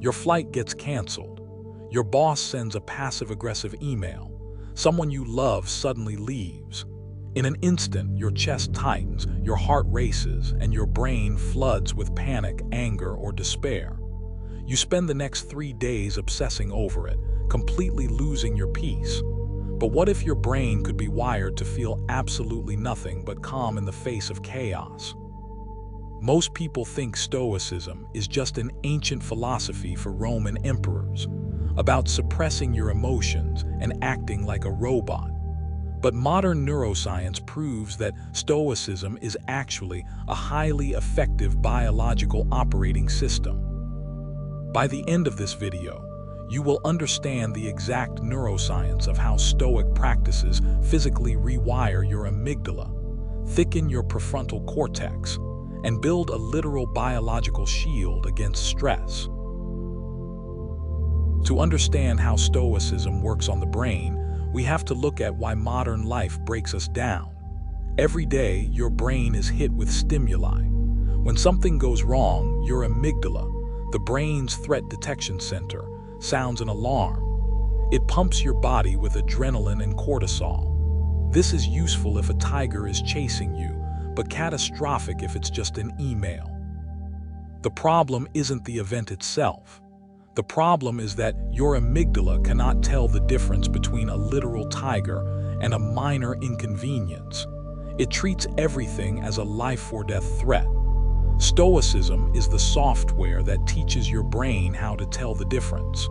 Your flight gets canceled. Your boss sends a passive-aggressive email. Someone you love suddenly leaves. In an instant, your chest tightens, your heart races, and your brain floods with panic, anger, or despair. You spend the next 3 days obsessing over it, completely losing your peace. But what if your brain could be wired to feel absolutely nothing but calm in the face of chaos? Most people think Stoicism is just an ancient philosophy for Roman emperors, about suppressing your emotions and acting like a robot. But modern neuroscience proves that Stoicism is actually a highly effective biological operating system. By the end of this video, you will understand the exact neuroscience of how Stoic practices physically rewire your amygdala, thicken your prefrontal cortex, and build a literal biological shield against stress. To understand how Stoicism works on the brain, we have to look at why modern life breaks us down. Every day, your brain is hit with stimuli. When something goes wrong, your amygdala, the brain's threat detection center, sounds an alarm. It pumps your body with adrenaline and cortisol. This is useful if a tiger is chasing you, but catastrophic if it's just an email. The problem isn't the event itself. The problem is that your amygdala cannot tell the difference between a literal tiger and a minor inconvenience. It treats everything as a life-or-death threat. Stoicism is the software that teaches your brain how to tell the difference.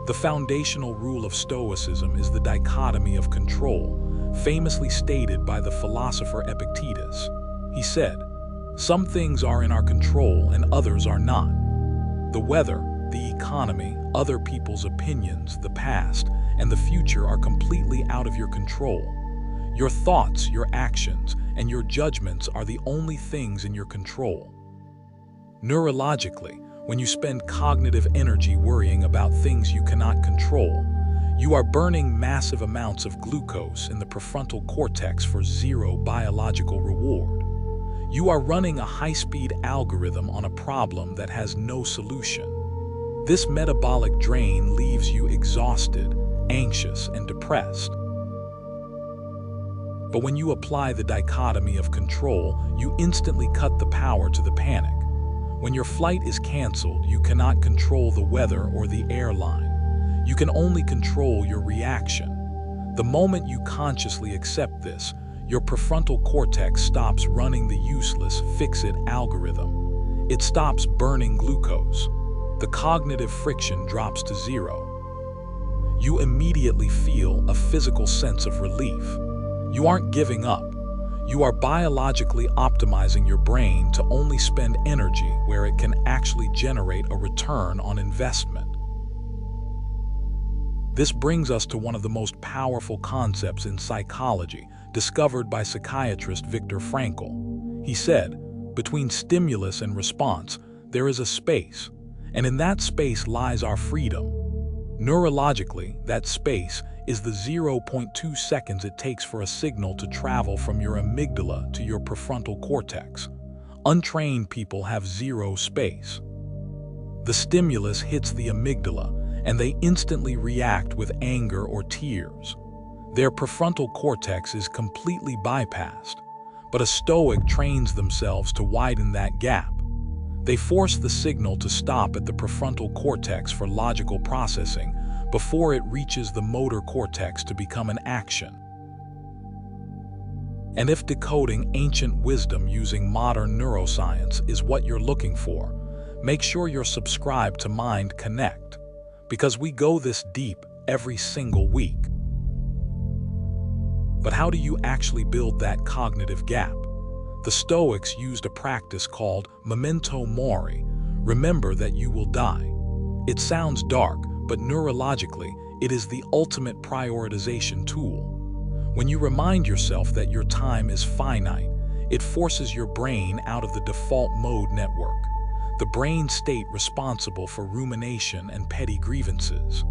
The foundational rule of Stoicism is the dichotomy of control, famously stated by the philosopher Epictetus. He said, "Some things are in our control and others are not. The weather, the economy, other people's opinions, the past, and the future are completely out of your control. Your thoughts, your actions, and your judgments are the only things in your control." Neurologically, when you spend cognitive energy worrying about things you cannot control, you are burning massive amounts of glucose in the prefrontal cortex for zero biological reward. You are running a high-speed algorithm on a problem that has no solution. This metabolic drain leaves you exhausted, anxious, and depressed. But when you apply the dichotomy of control, you instantly cut the power to the panic. When your flight is canceled, you cannot control the weather or the airline. You can only control your reaction. The moment you consciously accept this, your prefrontal cortex stops running the useless fix-it algorithm. It stops burning glucose. The cognitive friction drops to zero. You immediately feel a physical sense of relief. You aren't giving up. You are biologically optimizing your brain to only spend energy where it can actually generate a return on investment. This brings us to one of the most powerful concepts in psychology, discovered by psychiatrist Viktor Frankl. He said, "Between stimulus and response, there is a space, and in that space lies our freedom." Neurologically, that space is the 0.2 seconds it takes for a signal to travel from your amygdala to your prefrontal cortex. Untrained people have zero space. The stimulus hits the amygdala, and they instantly react with anger or tears. Their prefrontal cortex is completely bypassed, but a Stoic trains themselves to widen that gap. They force the signal to stop at the prefrontal cortex for logical processing before it reaches the motor cortex to become an action. And if decoding ancient wisdom using modern neuroscience is what you're looking for, make sure you're subscribed to MindConnect, because we go this deep every single week. But how do you actually build that cognitive gap? The Stoics used a practice called memento mori, remember that you will die. It sounds dark, but neurologically, it is the ultimate prioritization tool. When you remind yourself that your time is finite, it forces your brain out of the default mode network, the brain state responsible for rumination and petty grievances.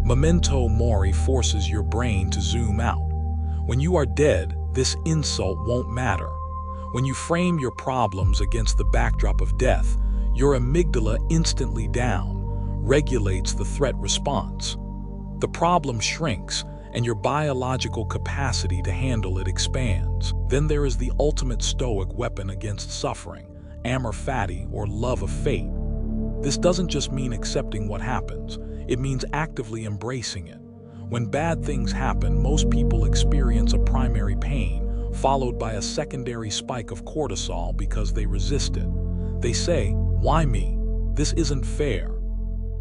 Memento mori forces your brain to zoom out. When you are dead, this insult won't matter. When you frame your problems against the backdrop of death, your amygdala instantly down, regulates the threat response. The problem shrinks, and your biological capacity to handle it expands. Then there is the ultimate stoic weapon against suffering, amor fati, or love of fate. This doesn't just mean accepting what happens, it means actively embracing it. When bad things happen, most people experience a primary pain, followed by a secondary spike of cortisol because they resist it. They say, "Why me? This isn't fair."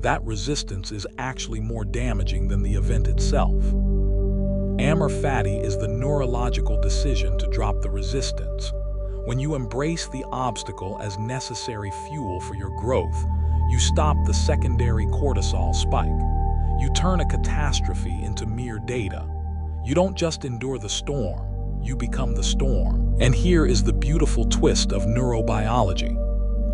That resistance is actually more damaging than the event itself. Amor fati is the neurological decision to drop the resistance. When you embrace the obstacle as necessary fuel for your growth, you stop the secondary cortisol spike. You turn a catastrophe into mere data. You don't just endure the storm, you become the storm. And here is the beautiful twist of neurobiology.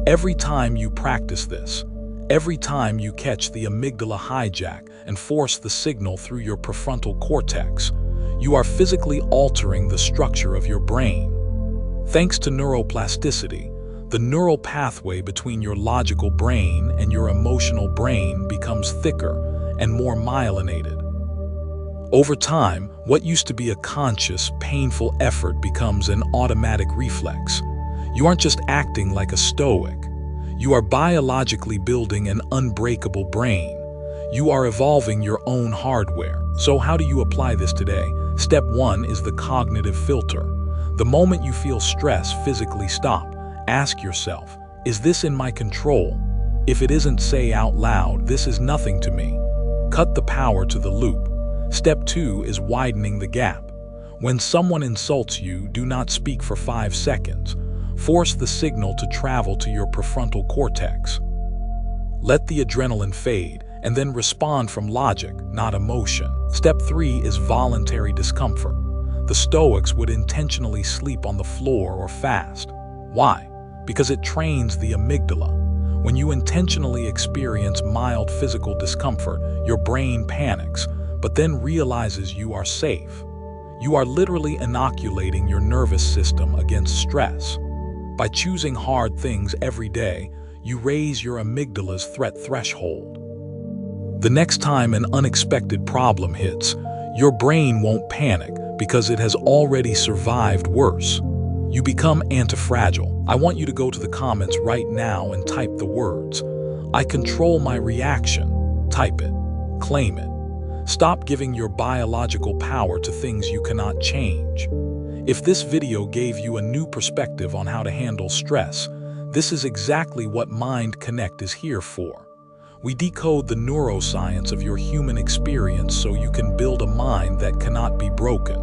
Every time you practice this, every time you catch the amygdala hijack and force the signal through your prefrontal cortex, you are physically altering the structure of your brain. Thanks to neuroplasticity, the neural pathway between your logical brain and your emotional brain becomes thicker and more myelinated. Over time, what used to be a conscious, painful effort becomes an automatic reflex. You aren't just acting like a stoic. You are biologically building an unbreakable brain. You are evolving your own hardware. So how do you apply this today? Step 1 is the cognitive filter. The moment you feel stress, physically stop. Ask yourself, is this in my control? If it isn't, say out loud, this is nothing to me. Cut the power to the loop. Step 2 is widening the gap. When someone insults you, do not speak for 5 seconds. Force the signal to travel to your prefrontal cortex. Let the adrenaline fade, and then respond from logic, not emotion. Step 3 is voluntary discomfort. The Stoics would intentionally sleep on the floor or fast. Why? Because it trains the amygdala. When you intentionally experience mild physical discomfort, your brain panics, but then realizes you are safe. You are literally inoculating your nervous system against stress. By choosing hard things every day, you raise your amygdala's threat threshold. The next time an unexpected problem hits, your brain won't panic because it has already survived worse. You become antifragile. I want you to go to the comments right now and type the words, "I control my reaction." Type it. Claim it. Stop giving your biological power to things you cannot change. If this video gave you a new perspective on how to handle stress, this is exactly what MindConnect is here for. We decode the neuroscience of your human experience so you can build a mind that cannot be broken.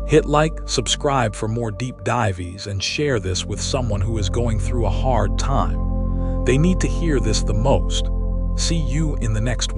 Hit like, subscribe for more deep dives, and share this with someone who is going through a hard time. They need to hear this the most. See you in the next one.